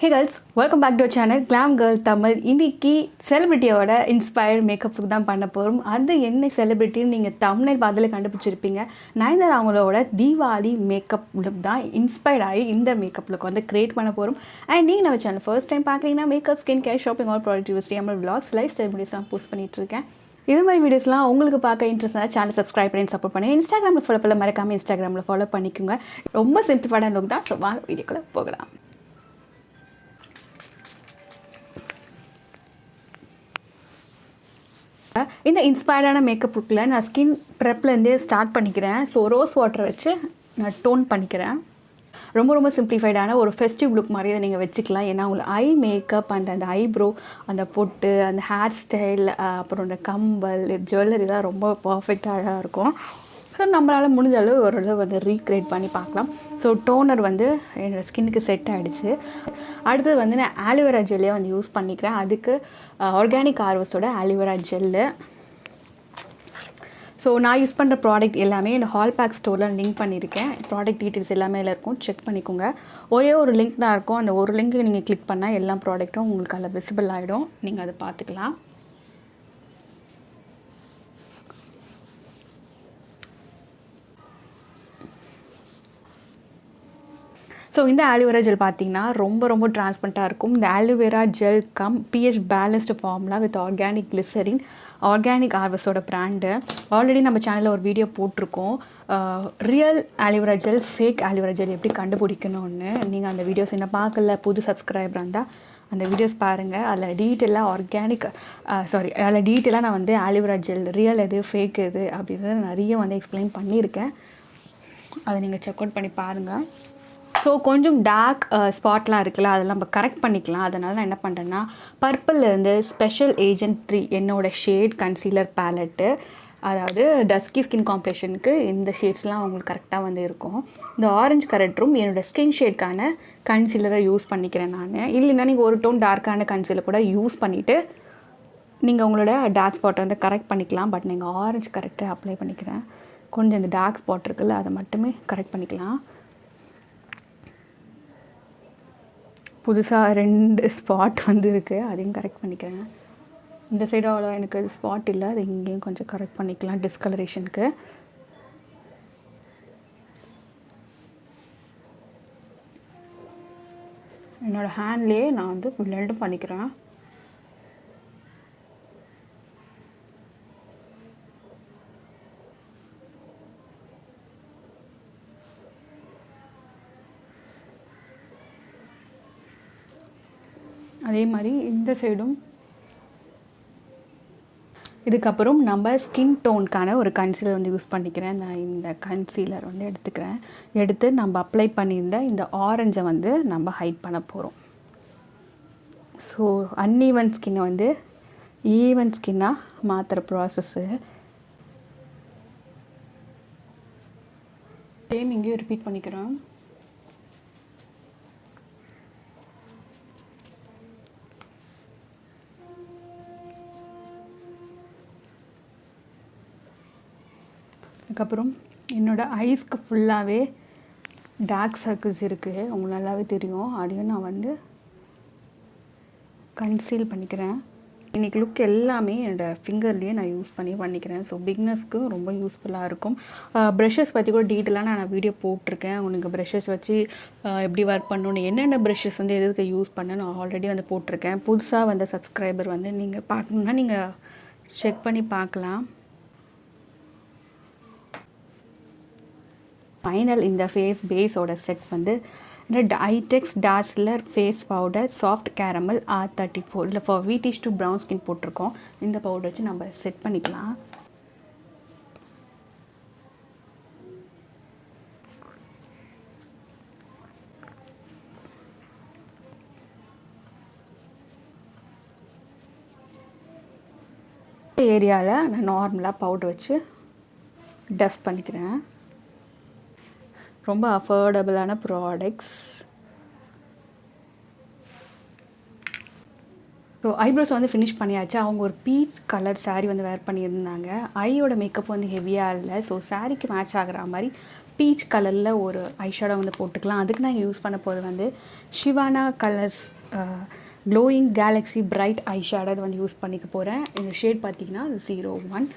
Hey girls, welcome back to our channel GlamGirlTamil. இன்னைக்கு செலிபிரிட்டியோட inspired makeup தான் பண்ண போகிறோம். அது என்ன செலிபிரிட்டின்னு நீங்கள் தம்ப்நெயில் பார்த்தாலே கண்டுபிடிச்சிருப்பீங்க. நயன்தாரா அவங்களோட தீபாவளி மேக்கப் லுக் தான் இன்ஸ்பயர்ட் ஆகி இந்த மேக்கப் லுக் வந்து கிரியேட் பண்ண போகிறோம். அண்ட் நீங்கள் நம்ம சேனல் ஃபர்ஸ்ட் டைம் பார்க்குறீங்கன்னா makeup, skin care, shopping, all product reviews, DML vlogs, life style வீடியோஸ்லாம் போஸ்ட் பண்ணிட்டு இருக்கேன். இது மாதிரி வீடியோஸ்லாம் உங்களுக்கு பார்க்க இன்ட்ரெஸ்டாக சேனல் சப்ஸ்கிரைப் பண்ணி சப்போர்ட் பண்ணி இன்ஸ்டாகிராமில் ஃபாலோ பண்ண மறக்காமல் இன்ஸ்டாகிராமில் ஃபாலோ பண்ணிக்கோங்க. ரொம்ப சிம்பிளான லுக் தான். ஸோ வாங்க வீடியோக்குள்ளே போகலாம். இந்த இன்ஸ்பயர்டான மேக்கப் லுக்கில் நான் ஸ்கின் ப்ரெப்லேருந்தே ஸ்டார்ட் பண்ணிக்கிறேன். ஸோ ரோஸ் வாட்டரை வச்சு நான் டோன் பண்ணிக்கிறேன். ரொம்ப சிம்பிளிஃபைடான ஒரு ஃபெஸ்டிவ் லுக் மாதிரி அதை நீங்கள் வச்சுக்கலாம். ஏன்னா உங்களுக்கு ஐ மேக்கப் அண்ட் அந்த ஐப்ரோ, அந்த பொட்டு, அந்த ஹேர் ஸ்டைல், அப்புறம் அந்த கம்பல், ஜுவல்லரிலாம் ரொம்ப பர்ஃபெக்டாக இருக்கும். ஸோ நம்மளால் முடிஞ்ச அளவு ஓரளவு வந்து ரீக்ரியேட் பண்ணி பார்க்கலாம். ஸோ டோனர் வந்து என்னோடய ஸ்கின்னுக்கு செட் ஆகிடுச்சு. அடுத்தது வந்து நான் ஆலிவேரா ஜெல்லே வந்து யூஸ் பண்ணிக்கிறேன். அதுக்கு ஆர்கானிக் ஆர்வஸோட ஆலிவேரா ஜெல்லு. ஸோ நான் யூஸ் பண்ணுற ப்ராடக்ட் எல்லாமே இந்த ஹால்பேக் ஸ்டோரில் லிங்க் பண்ணியிருக்கேன். ப்ராடக்ட் டீட்டெயில்ஸ் எல்லாமே இருக்கும், செக் பண்ணிக்கோங்க. ஒரே ஒரு லிங்க் தான் இருக்கும். அந்த ஒரு லிங்க் நீங்கள் கிளிக் பண்ணால் எல்லா ப்ராடக்ட்டும் உங்களுக்கு அதில் விசிபிள் ஆகிடும். நீங்கள் அதை பார்த்துக்கலாம். ஸோ இந்த ஆலிவேரா ஜெல் பார்த்திங்கன்னா ரொம்ப டிரான்ஸ்பரண்ட்டாக இருக்கும். இந்த aloe vera gel cum pH balanced formula with organic glycerin, organic ஆர்வஸோட பிராண்டு. ஆல்ரெடி நம்ம சேனலில் ஒரு வீடியோ போட்டிருக்கோம், real aloe vera gel, fake aloe vera gel எப்படி கண்டுபிடிக்கணும்னு. நீங்கள் அந்த வீடியோஸ் என்ன பார்க்கல, புது சப்ஸ்கிரைபராக இருந்தால் அந்த வீடியோஸ் பாருங்கள். அதில் டீட்டெயிலாக நான் வந்து ஆலிவேரா ஜெல் ரியல் எது ஃபேக் எது அப்படின்றத நிறைய வந்து எக்ஸ்பிளைன் பண்ணியிருக்கேன். அதை நீங்கள் செக் அவுட் பண்ணி பாருங்கள். ஸோ கொஞ்சம் டார்க் ஸ்பாட்லாம் இருக்குல்ல, அதெல்லாம் நம்ம கரெக்ட் பண்ணிக்கலாம். அதனால் நான் என்ன பண்ணுறேன்னா, பர்பிள்லேருந்து ஸ்பெஷல் ஏஜென்ட் 3 என்னோடய ஷேட் கன்சீலர் பேலட்டு, அதாவது டஸ்கி ஸ்கின் காம்ப்ளெக்ஷனுக்கு இந்த ஷேட்ஸ்லாம் உங்களுக்கு கரெக்டாக வந்து இருக்கும். இந்த ஆரஞ்சு கரெக்டரும் என்னோடய ஸ்கின் ஷேட்கான கன்சீலரை யூஸ் பண்ணிக்கிறேன் நான். இல்லைன்னா நீங்கள் ஒரு டோன் டார்க்கான கன்சீலர் கூட யூஸ் பண்ணிவிட்டு நீங்கள் உங்களோட டார்க் ஸ்பாட்டை வந்து கரெக்ட் பண்ணிக்கலாம். பட் நீங்கள் ஆரஞ்சு கரெக்டாக அப்ளை பண்ணிக்கிறேன். கொஞ்சம் இந்த டார்க் ஸ்பாட் இருக்குல்ல, அதை மட்டுமே கரெக்ட் பண்ணிக்கலாம். புதுசாக 2 ஸ்பாட் வந்து இருக்குது, அதையும் கரெக்ட் பண்ணிக்கிறேன். இந்த சைடு அவ்வளோ எனக்கு அது ஸ்பாட் இல்லை, அது இங்கேயும் கொஞ்சம் கரெக்ட் பண்ணிக்கலாம் டிஸ்கலரேஷனுக்கு. என்னோடய ஹேண்ட்லேயே நான் வந்து பிளெண்டும் பண்ணிக்கிறேன். அதே மாதிரி இந்த சைடும். இதுக்கப்புறம் நம்ம ஸ்கின் டோனுக்கான ஒரு கன்சீலர் வந்து யூஸ் பண்ணிக்கிறேன். நான் இந்த கன்சீலர் வந்து எடுத்து நம்ம அப்ளை பண்ணியிருந்த இந்த ஆரஞ்சை வந்து நம்ம ஹைட் பண்ண போகிறோம். ஸோ அன்ஈவன் ஸ்கின்னை வந்து ஈவன் ஸ்கின்னாக மாற்றுற ப்ராசஸ்ஸு. சேம் இங்கேயும் ரிப்பீட் பண்ணிக்கிறோம். அதுக்கப்புறம் என்னோடய ஐஸ்க்கு ஃபுல்லாகவே டார்க் சர்க்கிள்ஸ் இருக்குது, உங்களுக்கு நல்லாவே தெரியும். அதையும் நான் வந்து கன்சீல் பண்ணிக்கிறேன். இன்றைக்கி லுக் எல்லாமே என்னோடய ஃபிங்கர்லேயே நான் யூஸ் பண்ணிக்கிறேன். ஸோ பிகினர்ஸ்க்கு ரொம்ப யூஸ்ஃபுல்லாக இருக்கும். ப்ரஷஸ் பற்றி கூட டீட்டெயிலாக நான் வீடியோ போட்டிருக்கேன். உங்களுக்கு ப்ரஷஸ் வச்சு எப்படி ஒர்க் பண்ணணும், என்னென்ன ப்ரஷஸ் வந்து எதுக்கு யூஸ் பண்ண நான் ஆல்ரெடி வந்து போட்டிருக்கேன். புதுசாக வந்த சப்ஸ்கிரைபர் வந்து நீங்கள் பார்க்கணுன்னா நீங்கள் செக் பண்ணி பார்க்கலாம். ஃபைனல் இந்த ஃபேஸ் பேஸோட செட் வந்து இந்த ஐடெக்ஸ் டார்ஸ்லர் face powder, soft caramel, R34 இல்லை for wheatish to brown skin போட்டிருக்கோம். இந்த பவுடர் வச்சு நம்ம செட் பண்ணிக்கலாம். ஏரியாவில் நான் நார்மலாக பவுடர் வச்சு டஸ்ட் பண்ணிக்கிறேன். ரொம்ப அஃபோர்டபுளான ப்ராடக்ட்ஸ். ஸோ ஐப்ரோஸ் வந்து ஃபினிஷ் பண்ணியாச்சு. அவங்க ஒரு பீச் கலர் சாரீ வந்து வேர் பண்ணியிருந்தாங்க. ஐயோட மேக்கப் வந்து ஹெவியாக இல்லை. ஸோ சாரீக்கு மேட்ச் ஆகிற மாதிரி பீச் கலரில் ஒரு ஐஷேடோ வந்து போட்டுக்கலாம். அதுக்கு நான் யூஸ் பண்ண போகிறது வந்து ஷிவானா colours glowing galaxy bright eyeshadow அது வந்து யூஸ் பண்ணிக்க போகிறேன். இந்த ஷேட் பார்த்திங்கன்னா 01.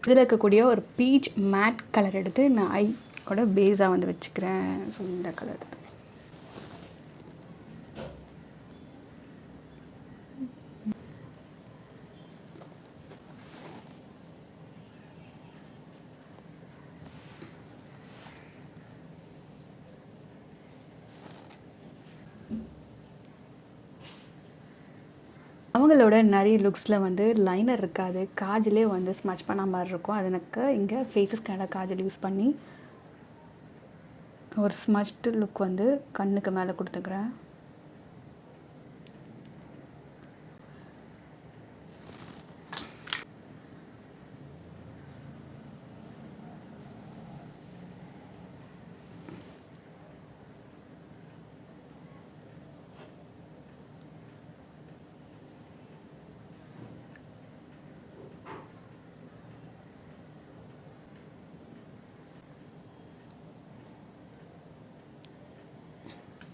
இதில் இருக்கக்கூடிய ஒரு பீச் மேட் கலர் எடுத்து நான் ஐயோட பேஸாக வந்து வச்சுக்கிறேன். ஸோ இந்த கலர் எடுத்து அவங்களோட நிறைய லுக்ஸில் வந்து லைனர் இருக்காது, காஜலே வந்து ஸ்மச் பண்ண மாதிரி இருக்கும். அது எனக்கு இங்கே ஃபேஸஸ்க்கான காஜல் யூஸ் பண்ணி ஒரு ஸ்மச்டு லுக் வந்து கண்ணுக்கு மேலே கொடுத்துக்கிறேன்.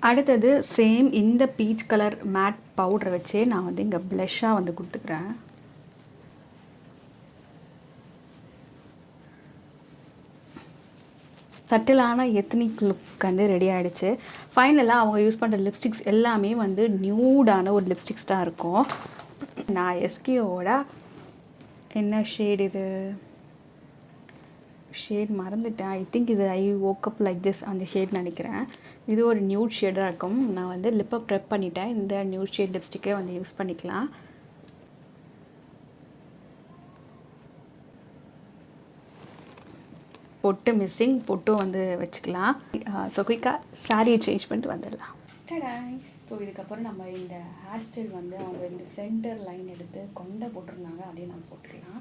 அடுத்தது சேம் இந்த பீச் கலர் மேட் பவுடரை வச்சே நான் வந்து இங்கே ப்ளஷ்ஷாக வந்து கொடுத்துக்கிறேன். சட்டிலான எத்னிக் லுக் வந்து ரெடி ஆகிடுச்சு. ஃபைனலாக அவங்க யூஸ் பண்ணுற லிப்ஸ்டிக்ஸ் எல்லாமே வந்து நியூடான ஒரு லிப்ஸ்டிக்ஸ் தான் இருக்கும். நான் எஸ்கியோட என்ன ஷேட் இது ஷேட் மறந்துட்டேன். ஐ திங்க் இது ஐ வோக்கப் லைக் திஸ் அந்த ஷேட் நினைக்கிறேன். இது ஒரு நியூட் ஷேடாக இருக்கும். நான் வந்து லிப்பை ப்ரெப் பண்ணிட்டேன். இந்த நியூட் ஷேட் லிப்ஸ்டிக்கே வந்து யூஸ் பண்ணிக்கலாம். பொட்டு மிஸ்ஸிங், பொட்டும் வந்து வச்சுக்கலாம். ஸோ குயிக்காக சாரியை சேஞ்ச் பண்ணிட்டு வந்துடலாம். ஸோ இதுக்கப்புறம் நம்ம இந்த ஹேர் ஸ்டைல் வந்து அவங்க இந்த சென்டர் லைன் எடுத்து கொண்டை போட்டிருந்தாங்க, அதையும் நம்ம போட்டுக்கலாம்.